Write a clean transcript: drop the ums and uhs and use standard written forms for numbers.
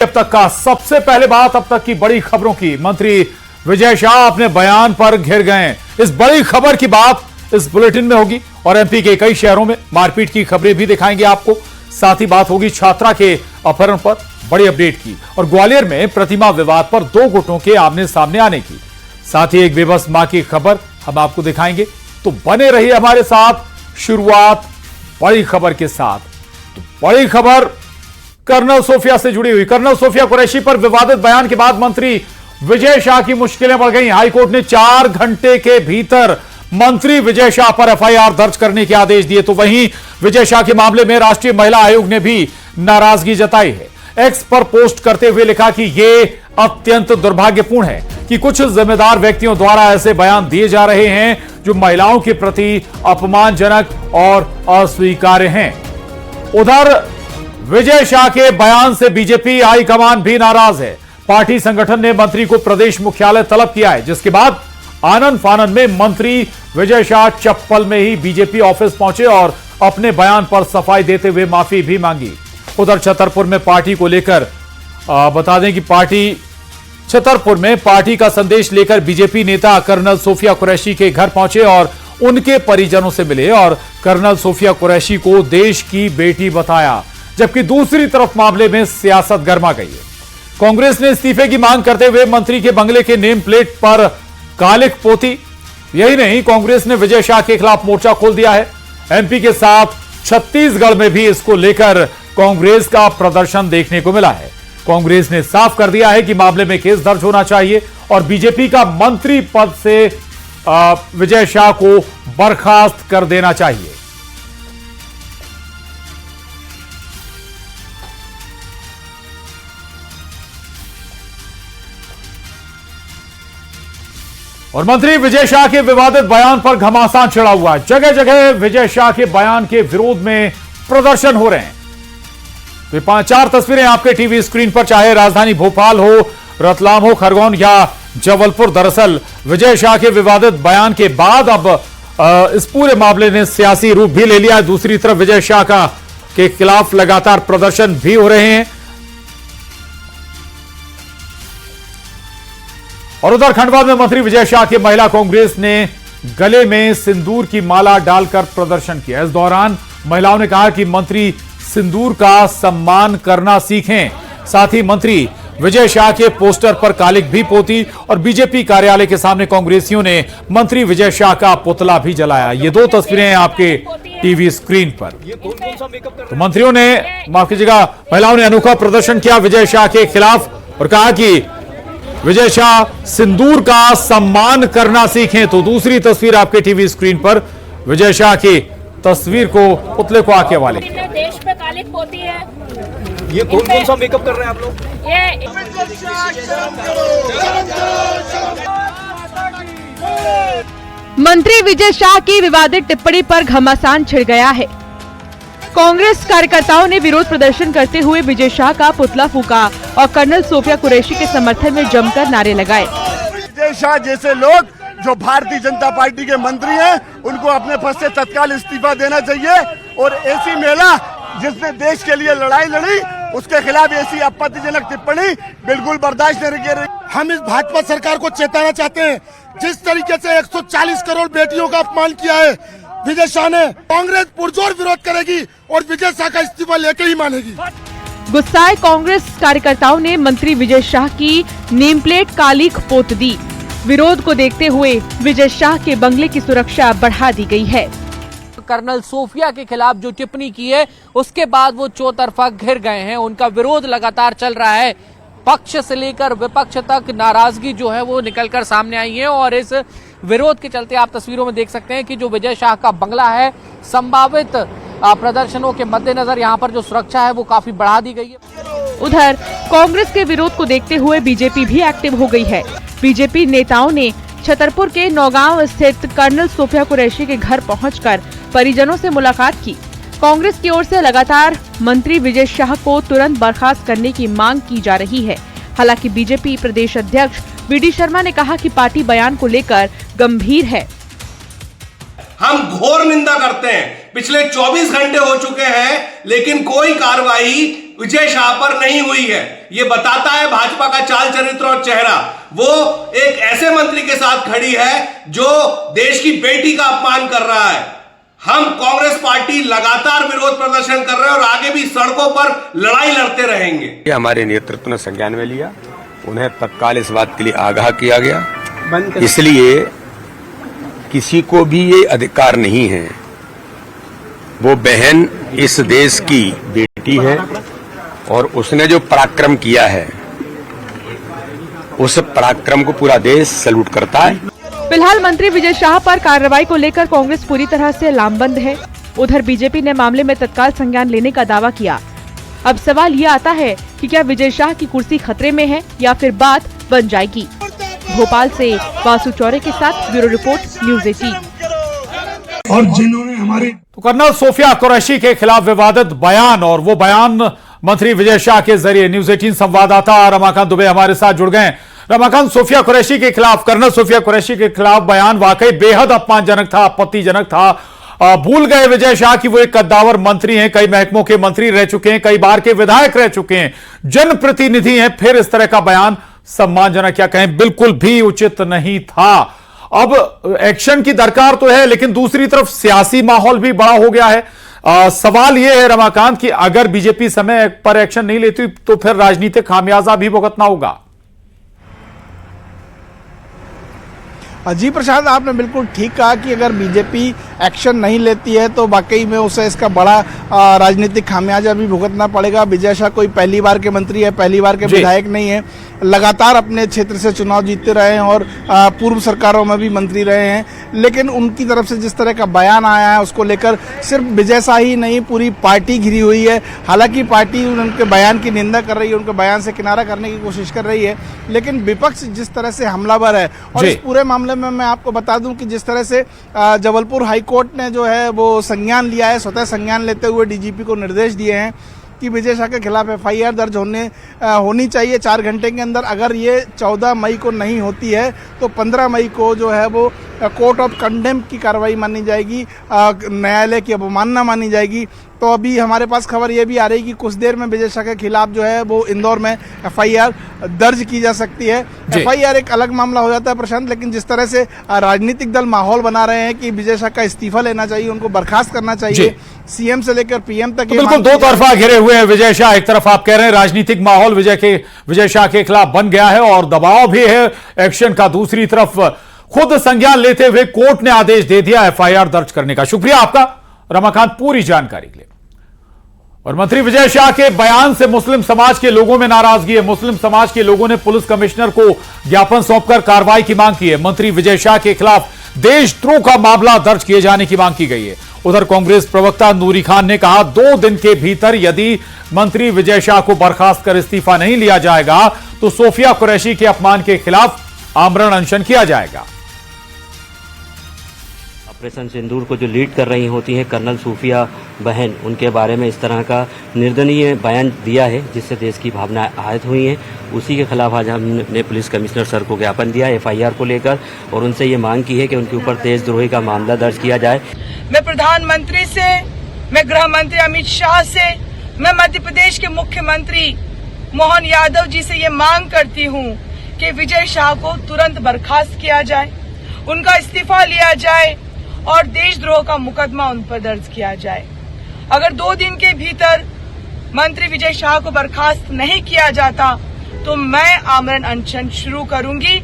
अब तक का सबसे पहले बात अब तक की बड़ी खबरों की। मंत्री विजय शाह अपने बयान पर घिर गए। इस बड़ी खबर की बात इस बुलेटिन में होगी और एमपी के कई शहरों में मारपीट की खबरें भी दिखाएंगे आपको। साथ ही बात होगी छात्रा के अपहरण पर बड़ी अपडेट की और ग्वालियर में प्रतिमा विवाद पर दो गुटों के आमने सामने आने की। साथ ही एक बेबस मां की खबर हम आपको दिखाएंगे, तो बने रहिए हमारे साथ। शुरुआत बड़ी खबर के साथ। तो बड़ी खबर कर्नल सोफिया से जुड़ी हुई। कर्नल सोफिया कुरैशी पर विवादित बयान के बाद मंत्री विजय शाह की मुश्किलें बढ़ गई। हाईकोर्ट ने 4 घंटे के भीतर मंत्री विजय शाह पर एफआईआर दर्ज करने के आदेश दिए। तो वहीं विजय शाह के मामले में राष्ट्रीय महिला आयोग ने भी नाराजगी जताई है। एक्स पर पोस्ट करते हुए लिखा कि यह अत्यंत दुर्भाग्यपूर्ण है कि कुछ जिम्मेदार व्यक्तियों द्वारा ऐसे बयान दिए जा रहे हैं जो महिलाओं के प्रति अपमानजनक और अस्वीकार्य हैं। उधर विजय शाह के बयान से बीजेपी हाईकमान भी नाराज है। पार्टी संगठन ने मंत्री को प्रदेश मुख्यालय तलब किया है, जिसके बाद आनन फानन में मंत्री विजय शाह चप्पल में ही बीजेपी ऑफिस पहुंचे और अपने बयान पर सफाई देते हुए माफी भी मांगी। उधर छतरपुर में पार्टी को लेकर बता दें कि छतरपुर में पार्टी का संदेश लेकर बीजेपी नेता कर्नल सोफिया कुरैशी के घर पहुंचे और उनके परिजनों से मिले और कर्नल सोफिया कुरैशी को देश की बेटी बताया। जबकि दूसरी तरफ मामले में सियासत गर्मा गई है। कांग्रेस ने इस्तीफे की मांग करते हुए मंत्री के बंगले के नेम प्लेट पर कालिख पोती। यही नहीं, कांग्रेस ने विजय शाह के खिलाफ मोर्चा खोल दिया है। एमपी के साथ छत्तीसगढ़ में भी इसको लेकर कांग्रेस का प्रदर्शन देखने को मिला है। कांग्रेस ने साफ कर दिया है कि मामले में केस दर्ज होना चाहिए और बीजेपी का मंत्री पद से विजय शाह को बर्खास्त कर देना चाहिए। और मंत्री विजय शाह के विवादित बयान पर घमासान छिड़ा हुआ है। जगह जगह विजय शाह के बयान के विरोध में प्रदर्शन हो रहे हैं। तो 5-4 तस्वीरें आपके टीवी स्क्रीन पर, चाहे राजधानी भोपाल हो, रतलाम हो, खरगोन या जबलपुर। दरअसल विजय शाह के विवादित बयान के बाद अब इस पूरे मामले ने सियासी रूप भी ले लिया है। दूसरी तरफ विजय शाह के खिलाफ लगातार प्रदर्शन भी हो रहे हैं। और उधर खंडवा में मंत्री विजय शाह के महिला कांग्रेस ने गले में सिंदूर की माला डालकर प्रदर्शन किया। इस दौरान महिलाओं ने कहा कि मंत्री सिंदूर का सम्मान करना सीखें। साथ ही मंत्री विजय शाह के पोस्टर पर कालिख भी पोती और बीजेपी कार्यालय के सामने कांग्रेसियों ने मंत्री विजय शाह का पुतला भी जलाया। ये 2 तस्वीरें हैं आपके टीवी स्क्रीन पर। तो मंत्रियों ने, माफ कीजिएगा, महिलाओं ने अनोखा प्रदर्शन किया विजय शाह के खिलाफ और कहा कि विजय शाह सिंदूर का सम्मान करना सीखें। तो दूसरी तस्वीर आपके टीवी स्क्रीन पर विजय शाह की तस्वीर को, पुतले को आके वाले देश पे कालिख पोती है। ये कौन सा मेकअप कर रहे हैं आप लोग? मंत्री विजय शाह की विवादित टिप्पणी पर घमासान छिड़ गया है। कांग्रेस कार्यकर्ताओं ने विरोध प्रदर्शन करते हुए विजय शाह का पुतला फूंका और कर्नल सोफिया कुरैशी के समर्थन में जमकर नारे लगाए। विजय शाह जैसे लोग जो भारतीय जनता पार्टी के मंत्री हैं, उनको अपने पद से तत्काल इस्तीफा देना चाहिए और ऐसी महिला जिसने देश के लिए लड़ाई लड़ी, उसके खिलाफ ऐसी आपत्तिजनक टिप्पणी बिल्कुल बर्दाश्त नहीं की। हम इस भाजपा सरकार को चेताना चाहते हैं, जिस तरीके से 140 करोड़ बेटियों का अपमान किया है विजय शाह ने, कांग्रेस पुरजोर विरोध करेगी और विजय शाह का इस्तीफा लेके ही मानेगी। गुस्साए कांग्रेस कार्यकर्ताओं ने मंत्री विजय शाह की नेम प्लेट कालिख पोत दी। विरोध को देखते हुए विजय शाह के बंगले की सुरक्षा बढ़ा दी गई है। कर्नल सोफिया के खिलाफ जो टिप्पणी की है, उसके बाद वो चौतरफा घिर गए हैं। उनका विरोध लगातार चल रहा है। पक्ष से लेकर विपक्ष तक नाराजगी जो है वो निकलकर सामने आई है और इस विरोध के चलते आप तस्वीरों में देख सकते हैं कि जो विजय शाह का बंगला है, संभावित प्रदर्शनों के मद्देनजर यहाँ पर जो सुरक्षा है वो काफी बढ़ा दी गई है। उधर कांग्रेस के विरोध को देखते हुए बीजेपी भी एक्टिव हो गई है। बीजेपी नेताओं ने छतरपुर के नौगांव स्थित कर्नल सोफिया कुरैशी के घर पहुंचकर परिजनों से मुलाकात की। कांग्रेस की ओर से लगातार मंत्री विजय शाह को तुरंत बर्खास्त करने की मांग की जा रही है। हालांकि बीजेपी प्रदेश अध्यक्ष वी.डी. शर्मा ने कहा कि पार्टी बयान को लेकर गंभीर है। हम घोर निंदा करते हैं। पिछले 24 घंटे हो चुके हैं, लेकिन कोई कार्रवाई विजय शाह पर नहीं हुई है। ये बताता है भाजपा का चाल चरित्र और चेहरा। वो एक ऐसे मंत्री के साथ खड़ी है जो देश की बेटी का अपमान कर रहा है। हम कांग्रेस पार्टी लगातार विरोध प्रदर्शन कर रहे हैं और आगे भी सड़कों पर लड़ाई लड़ते रहेंगे। हमारे नेतृत्व ने संज्ञान में लिया, उन्हें तत्काल इस बात के लिए आगाह किया गया। इसलिए किसी को भी ये अधिकार नहीं है, वो बहन इस देश की बेटी है और उसने जो पराक्रम किया है उस पराक्रम को पूरा देश सैल्यूट करता है। फिलहाल मंत्री विजय शाह पर कार्रवाई को लेकर कांग्रेस पूरी तरह से लामबंद है। उधर बीजेपी ने मामले में तत्काल संज्ञान लेने का दावा किया। अब सवाल ये आता है कि क्या विजय शाह की कुर्सी खतरे में है या फिर बात बन जाएगी। भोपाल से वासु चौरे के साथ ब्यूरो रिपोर्ट, न्यूज़ 18। और जिन्होंने हमारे तो कर्नल सोफिया कुरैशी के खिलाफ विवादित बयान, और वो बयान मंत्री विजय शाह के जरिए न्यूज़ 18 संवाददाता रमाकांत दुबे हमारे साथ जुड़ गए। रमाकांत, सोफिया कुरैशी के खिलाफ, कर्नल सोफिया कुरैशी के खिलाफ बयान वाकई बेहद अपमानजनक था, आपत्तिजनक था। भूल गए विजय शाह की वो एक कद्दावर मंत्री हैं, कई महकमों के मंत्री रह चुके हैं, कई बार के विधायक रह चुके हैं, जनप्रतिनिधि हैं, फिर इस तरह का बयान सम्मानजनक क्या कहें बिल्कुल भी उचित नहीं था। अब एक्शन की दरकार तो है, लेकिन दूसरी तरफ सियासी माहौल भी बड़ा हो गया है। सवाल यह है रमाकांत कि अगर बीजेपी समय पर एक्शन नहीं लेती तो फिर राजनीतिक खामियाजा भी भुगतना होगा। जी प्रशांत, आपने बिल्कुल ठीक कहा कि अगर बीजेपी एक्शन नहीं लेती है तो वाकई में उसे इसका बड़ा राजनीतिक खामियाजा भी भुगतना पड़ेगा। विजय शाह कोई पहली बार के मंत्री है, पहली बार के विधायक नहीं है, लगातार अपने क्षेत्र से चुनाव जीतते रहे हैं और पूर्व सरकारों में भी मंत्री रहे हैं। लेकिन उनकी तरफ से जिस तरह का बयान आया है उसको लेकर सिर्फ विजय शाह ही नहीं, पूरी पार्टी घिरी हुई है। हालांकि पार्टी उनके बयान की निंदा कर रही है, उनके बयान से किनारा करने की कोशिश कर रही है, लेकिन विपक्ष जिस तरह से हमलावर है, और इस पूरे मामले में मैं आपको बता दूं कि जिस तरह से जबलपुर हाईकोर्ट ने जो है वो संज्ञान लिया है, स्वतः संज्ञान लेते हुए डीजीपी को निर्देश दिए हैं कि विजय शाह के खिलाफ एफआईआर दर्ज होनी चाहिए 4 घंटे के अंदर। अगर ये 14 मई को नहीं होती है तो 15 मई को जो है वो कोर्ट ऑफ कंडेम की कार्रवाई मानी जाएगी, न्यायालय की अवमानना मानी जाएगी। तो अभी हमारे पास खबर ये भी आ रही कि कुछ देर में विजय शाह के खिलाफ जो है वो इंदौर में एफआईआर दर्ज की जा सकती है। एफआईआर एक अलग मामला हो जाता है प्रशांत, लेकिन जिस तरह से राजनीतिक दल माहौल बना रहे हैं कि विजय शाह का इस्तीफा लेना चाहिए, उनको बर्खास्त करना चाहिए, सीएम से लेकर पीएम तक। तो बिल्कुल दो तरफा घिरे हुए हैं विजय शाह। एक तरफ आप कह रहे हैं राजनीतिक माहौल विजय शाह के खिलाफ बन गया है और दबाव भी है एक्शन का, दूसरी तरफ खुद संज्ञान लेते हुए कोर्ट ने आदेश दे दिया एफआईआर दर्ज करने का। शुक्रिया आपका रमाकांत पूरी जानकारी के लिए। और मंत्री विजय शाह के बयान से मुस्लिम समाज के लोगों में नाराजगी है। मुस्लिम समाज के लोगों ने पुलिस कमिश्नर को ज्ञापन सौंपकर कार्रवाई की मांग की है। मंत्री विजय शाह के खिलाफ देशद्रोह का मामला दर्ज किए जाने की मांग की गई है। उधर कांग्रेस प्रवक्ता नूरी खान ने कहा 2 दिन के भीतर यदि मंत्री विजय शाह को बर्खास्त कर इस्तीफा नहीं लिया जाएगा तो सोफिया कुरैशी के अपमान के खिलाफ आमरण अनशन किया जाएगा। ऑपरेशन सिंदूर को जो लीड कर रही होती हैं कर्नल सूफिया बहन, उनके बारे में इस तरह का निर्दयनीय बयान दिया है जिससे देश की भावनाएं आहत हुई हैं। उसी के खिलाफ आज हमने पुलिस कमिश्नर सर को ज्ञापन दिया एफआईआर को लेकर और उनसे ये मांग की है कि उनके ऊपर देशद्रोही का मामला दर्ज किया जाए। मैं प्रधानमंत्री से, मैं गृह मंत्री अमित शाह से, मैं मध्य प्रदेश के मुख्यमंत्री मोहन यादव जी से ये मांग करती हूँ कि विजय शाह को तुरंत बर्खास्त किया जाए, उनका इस्तीफा लिया जाए और देशद्रोह का मुकदमा उन पर दर्ज किया जाए। अगर 2 दिन के भीतर मंत्री विजय शाह को बर्खास्त नहीं किया जाता तो मैं आमरण अनशन शुरू करूंगी।